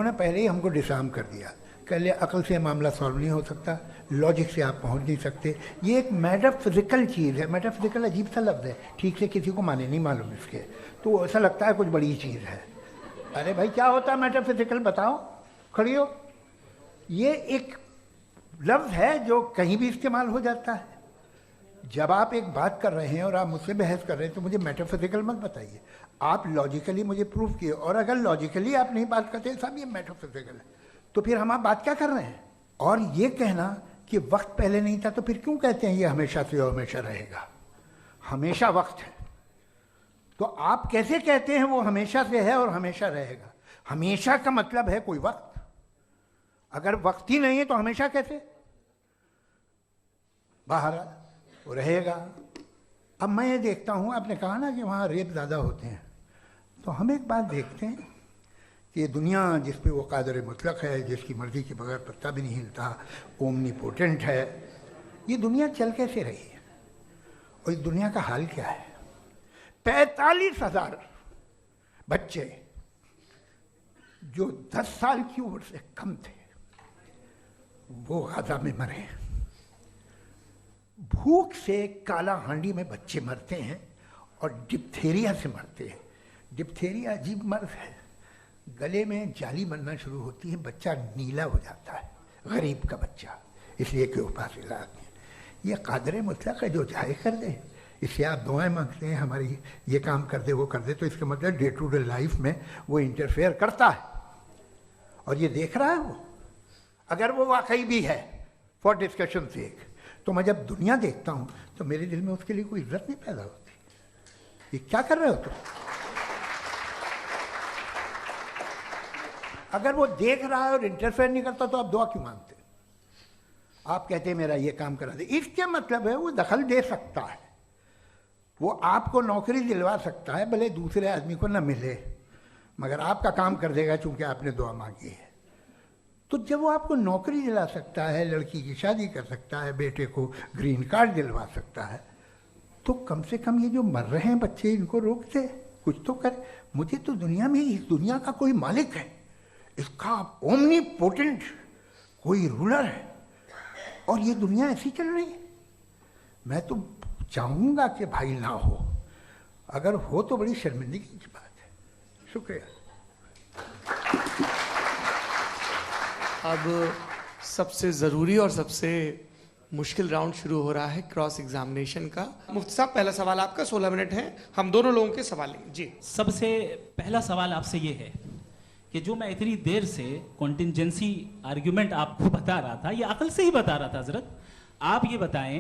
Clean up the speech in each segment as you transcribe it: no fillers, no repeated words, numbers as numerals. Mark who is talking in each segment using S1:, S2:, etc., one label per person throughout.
S1: इन्होंने पहले ही हमको डिसआर्म कर दिया। कह लिया अकल से मामला सॉल्व नहीं हो सकता, लॉजिक से आप पहुंच नहीं सकते, ये एक मेटाफिजिकल चीज़ है। मेटाफिजिकल अजीब सा लफ्ज़ है, ठीक से किसी को माने नहीं मालूम इसके, तो ऐसा लगता है कुछ बड़ी चीज़ है। अरे भाई क्या होता है मेटाफिजिकल, बताओ, खड़ी हो। ये एक लफ्ज़ है जो कहीं भी इस्तेमाल हो जाता है। जब आप एक बात कर रहे हैं और आप मुझसे बहस कर रहे हैं तो मुझे मेटाफिजिकल मत बताइए, आप लॉजिकली मुझे प्रूफ किए। और अगर लॉजिकली आप नहीं बात करते साहब ये मेटाफिजिकल है, तो फिर हम आप बात क्या कर रहे हैं? और ये कहना कि वक्त पहले नहीं था, तो फिर क्यों कहते हैं ये हमेशा से और हमेशा रहेगा? हमेशा वक्त है, तो आप कैसे कहते हैं वो हमेशा से है और हमेशा रहेगा? हमेशा का मतलब है कोई वक्त, अगर वक्त ही नहीं है तो हमेशा कैसे? बाहर वो रहेगा। अब मैं ये देखता हूँ, आपने कहा ना कि वहाँ रेप ज़्यादा होते हैं, तो हम एक बात देखते हैं कि दुनिया जिस पे वो कादर मुतलक है, जिसकी मर्जी के बगैर पत्ता भी नहीं हिलता, ओमनीपोटेंट है, ये दुनिया चल कैसे रही है? और इस दुनिया का हाल क्या है? 45,000 बच्चे जो 10 साल की उम्र से कम थे वो गाजा में मरे। भूख से काला हांडी में बच्चे मरते हैं और डिप्थेरिया से मरते हैं। डिप्थेरिया अजीब मर्ज है, गले में जाली बनना शुरू होती है, बच्चा नीला हो जाता है, गरीब का बच्चा, इसलिए कि उपास इलाज नहीं। ये कादर मुतलक है जो चाहे कर दे, इससे आप दुआएं मांगते हैं हमारी ये काम कर दे वो कर दे, तो इसका मतलब डे टू डे लाइफ में वो इंटरफेयर करता है और ये देख रहा है वो। अगर वो वाकई भी है फॉर डिस्कशन सेक, तो मैं जब दुनिया देखता हूँ तो मेरे दिल में उसके लिए कोई इज्जत नहीं पैदा होती। ये क्या कर रहे हो तुम? अगर वो देख रहा है और इंटरफेयर नहीं करता तो आप दुआ क्यों मांगते? आप कहते हैं मेरा ये काम करा दे, इसके मतलब है वो दखल दे सकता है, वो आपको नौकरी दिलवा सकता है, भले दूसरे आदमी को न मिले, मगर आपका काम कर देगा चूंकि आपने दुआ मांगी है। तो जब वो आपको नौकरी दिला सकता है, लड़की की शादी कर सकता है, बेटे को ग्रीन कार्ड दिलवा सकता है, तो कम से कम ये जो मर रहे हैं बच्चे इनको रोक दे, कुछ तो करे। मुझे तो दुनिया में इस दुनिया का कोई मालिक है, इसका ओमनीपोटेंट कोई रूलर है और ये दुनिया ऐसी चल रही है। मैं तो चाहूंगा कि भाई ना हो, अगर हो तो बड़ी शर्मिंदगी की बात है। शुक्रिया।
S2: अब सबसे ज़रूरी और सबसे मुश्किल राउंड शुरू हो रहा है, क्रॉस एग्जामिनेशन का। मुफ्ती साहब पहला सवाल आपका, 16 मिनट हैं, हम दोनों लोगों के सवाल लेंगे जी।
S3: सबसे पहला सवाल आपसे ये है कि जो मैं इतनी देर से कॉन्टिंजेंसी आर्ग्यूमेंट आपको बता रहा था, ये अकल से ही बता रहा था हजरत। आप ये बताएं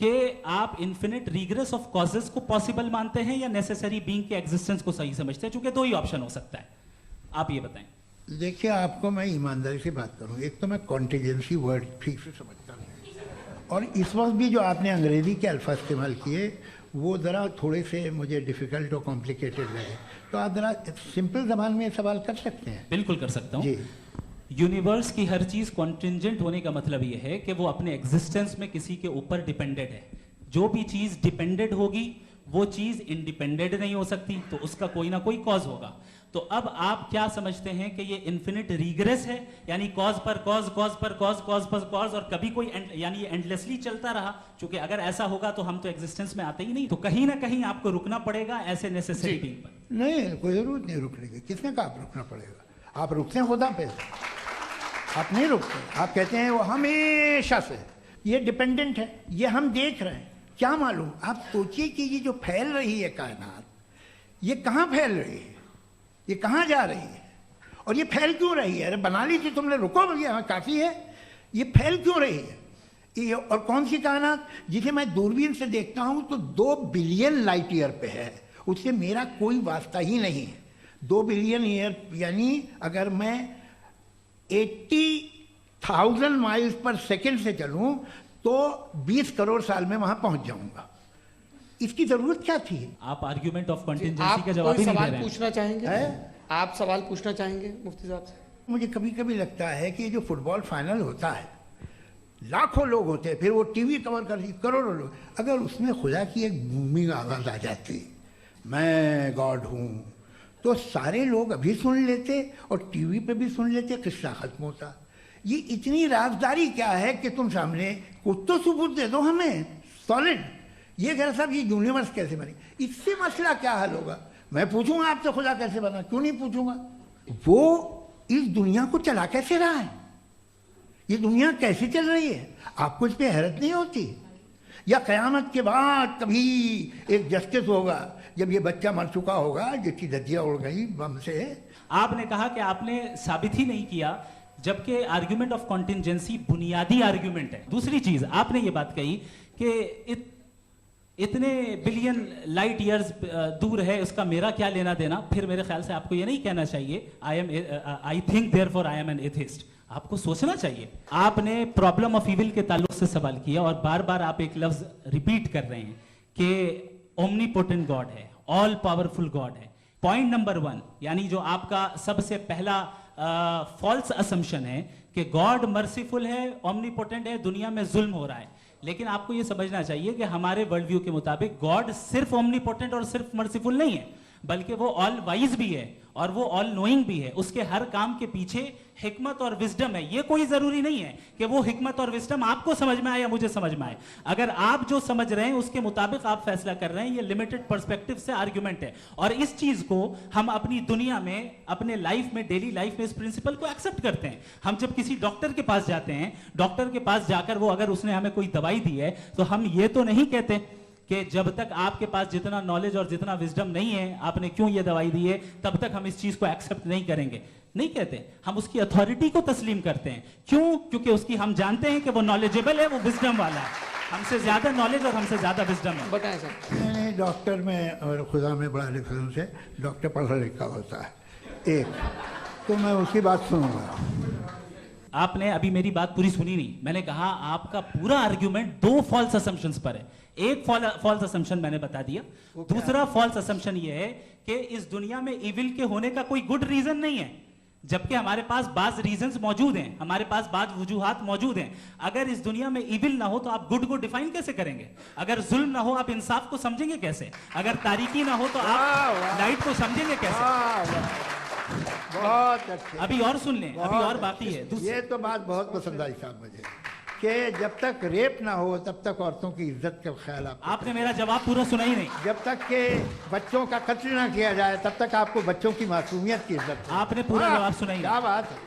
S3: कि आप इन्फिनिट रिग्रेस ऑफ कॉजेस को पॉसिबल मानते हैं या नेसेसरी बीइंग के एग्जिस्टेंस को सही समझते हैं? चूंकि दो ही ऑप्शन हो सकता है, आप ये बताएं।
S1: देखिए, आपको मैं ईमानदारी से बात करूं, एक तो मैं कॉन्टिजेंसी वर्ड ठीक से समझता नहीं, और इस वक्त भी जो आपने अंग्रेजी के अल्फाज इस्तेमाल किए वो ज़रा थोड़े से मुझे डिफ़िकल्ट और कॉम्प्लिकेटेड लगे, तो आप ज़रा सिंपल ज़बान में सवाल कर सकते हैं?
S3: बिल्कुल कर सकता हूँ
S1: जी।
S3: यूनिवर्स की हर चीज़ कॉन्टिंजेंट होने का मतलब ये है कि वो अपने एग्जिस्टेंस में किसी के ऊपर डिपेंडेड है। जो भी चीज़ डिपेंडेड होगी वो चीज़ इंडिपेंडेंट नहीं हो सकती, तो उसका कोई ना कोई कॉज होगा। तो अब आप क्या समझते हैं कि ये इन्फिनिट रिग्रेस है, यानी कॉज पर कॉज, कॉज पर कॉज, कॉज पर कॉज, और कभी कोई यानी ये एंडलेसली चलता रहा? क्योंकि अगर ऐसा होगा तो हम तो एग्जिस्टेंस में आते ही नहीं, तो कहीं ना कहीं आपको रुकना पड़ेगा ऐसे नेसेसरी बीइंग पर।
S1: नहीं, कोई जरूरत नहीं रुकने की। किसने कहा आप रुकना पड़ेगा? आप रुकते हैं खुदा पे, आप नहीं रुकते। आप कहते हैं वो हमेशा से ये डिपेंडेंट है, ये हम देख रहे हैं, क्या मालूम। आप सोचिए कि ये जो फैल रही है कायनात, ये कहाँ फैल रही है, ये कहाँ जा रही है, और ये फैल क्यों रही है? अरे बना ली थी तुमने, रुको भैया, काफ़ी है। ये फैल क्यों रही है? ये और कौन सी कायनात जिसे मैं दूरबीन से देखता हूँ तो 2 बिलियन लाइट ईयर पे है, उससे मेरा कोई वास्ता ही नहीं है। 2 बिलियन ईयर यानी अगर मैं 80,000 माइल्स पर सेकेंड से चलूँ तो 20 करोड़ साल में वहाँ पहुँच जाऊँगा। इसकी जरूरत क्या थी?
S3: आप आर्ग्यूमेंट ऑफ कॉन्टिंजेंसी का जवाब ही नहीं दे रहे हैं।
S2: पूछना चाहेंगे
S1: है?
S2: आप सवाल पूछना चाहेंगे मुफ्ती साहब से?
S1: मुझे कभी कभी लगता है कि ये जो फुटबॉल फाइनल होता है, लाखों लोग होते हैं, फिर वो टीवी कवर कर करोड़ों लोग, अगर उसमें खुदा की एक बूमिंग आवाज आ जाती, मैं गॉड हूँ, तो सारे लोग अभी सुन लेते और टीवी पे भी सुन लेते, किस्सा खत्म होता। ये इतनी राजदारी क्या है कि तुम सामने कुछ तो सबूत दे दो हमें सॉलिड। ये कह रहा साहब ये यूनिवर्स कैसे बनी, इससे मसला क्या हल होगा? मैं पूछूंगा आपसे खुदा कैसे बना, क्यों नहीं पूछूंगा? वो इस दुनिया को चला कैसे रहा है, ये दुनिया कैसे चल रही है, आपको इस पर हैरत नहीं होती? या क़यामत के बाद कभी एक जस्टिस होगा जब ये बच्चा मर चुका होगा जिसकी धज्जियाँ उड़ गई बम से?
S3: आपने कहा कि आपने साबित ही नहीं किया, जबकि आर्ग्यूमेंट ऑफ कॉन्टिंजेंसी बुनियादी आर्ग्यूमेंट है। दूसरी चीज आपने ये बात कही कि इतने बिलियन लाइट ईयर्स दूर है, उसका मेरा क्या लेना देना। फिर मेरे ख्याल से आपको ये नहीं कहना चाहिए I think therefore I am an atheist. आपको सोचना चाहिए। आपने प्रॉब्लम ऑफ इविल के ताल्लुक से सवाल किया और बार बार आप एक लफ्ज रिपीट कर रहे हैं कि ओमनीपोटेंट गॉड है, ऑल पावरफुल गॉड है। पॉइंट नंबर 1 यानी जो आपका सबसे पहला फॉल्स असम्पशन है कि गॉड मर्सीफुल है, ओमनीपोटेंट है, दुनिया में जुल्म हो रहा है। लेकिन आपको यह समझना चाहिए कि हमारे वर्ल्ड व्यू के मुताबिक गॉड सिर्फ ओमनीपोटेंट और सिर्फ मर्सीफुल नहीं है, बल्कि वो ऑल वाइज भी है और वो ऑल नोइंग भी है। उसके हर काम के पीछे हिकमत और विजडम है। ये कोई जरूरी नहीं है कि वो हिकमत और विजडम आपको समझ में आए या मुझे समझ में आए। अगर आप जो समझ रहे हैं उसके मुताबिक आप फैसला कर रहे हैं, ये लिमिटेड पर्सपेक्टिव से आर्गुमेंट है। और इस चीज को हम अपनी दुनिया में, अपने लाइफ में, डेली लाइफ में इस प्रिंसिपल को एक्सेप्ट करते हैं। हम जब किसी डॉक्टर के पास जाते हैं, डॉक्टर के पास जाकर वो अगर उसने हमें कोई दवाई दी है तो हम ये तो नहीं कहते कि जब तक आपके पास जितना नॉलेज और जितना विजडम नहीं है, आपने क्यों ये दवाई दी है, तब तक हम इस चीज को एक्सेप्ट नहीं करेंगे। नहीं कहते, हम उसकी अथॉरिटी को तस्लीम करते हैं। क्यों? क्योंकि उसकी हम जानते हैं कि वो नॉलेजेबल है, वो विजडम वाला है, हमसे ज्यादा नॉलेज और हमसे ज्यादा विजडम है।
S2: बताएं सर।
S1: नहीं, डॉक्टर में और खुदा में बड़ा डिफरेंस है। डॉक्टर पढ़ा लिखा होता है एक, तो मैं उसकी बात सुनूंगा।
S3: आपने अभी मेरी बात पूरी सुनी नहीं। मैंने कहा आपका पूरा आर्ग्यूमेंट 2 फॉल्स असम्पशंस पर है। एक फॉल्स असम्पशन मैंने बता दिया, दूसरा फॉल्स असम्पशन यह है कि इस दुनिया में इविल के होने का कोई गुड रीजन नहीं है, जबकि हमारे पास बाज रीजंस मौजूद हैं, हमारे पास बाज वजूहात मौजूद हैं। अगर इस दुनिया में इविल ना हो तो आप गुड को डिफाइन कैसे करेंगे? अगर जुल्म ना हो आप इंसाफ को समझेंगे कैसे? अगर तारीकी ना हो तो आप लाइट को समझेंगे कैसे?
S1: बहुत अच्छे।
S3: अभी और सुन लें, अभी और बाकी है।
S1: ये तो बात बहुत पसंद आई साहब मुझे कि जब तक रेप ना हो तब तक औरतों की इज्जत का ख्याल
S3: आपने मेरा जवाब पूरा सुना ही नहीं।
S1: जब तक के बच्चों का कत्ल ना किया जाए तब तक आपको बच्चों की मासूमियत की इज्जत।
S3: आपने पूरा जवाब सुना ही नहीं।
S1: क्या बात है।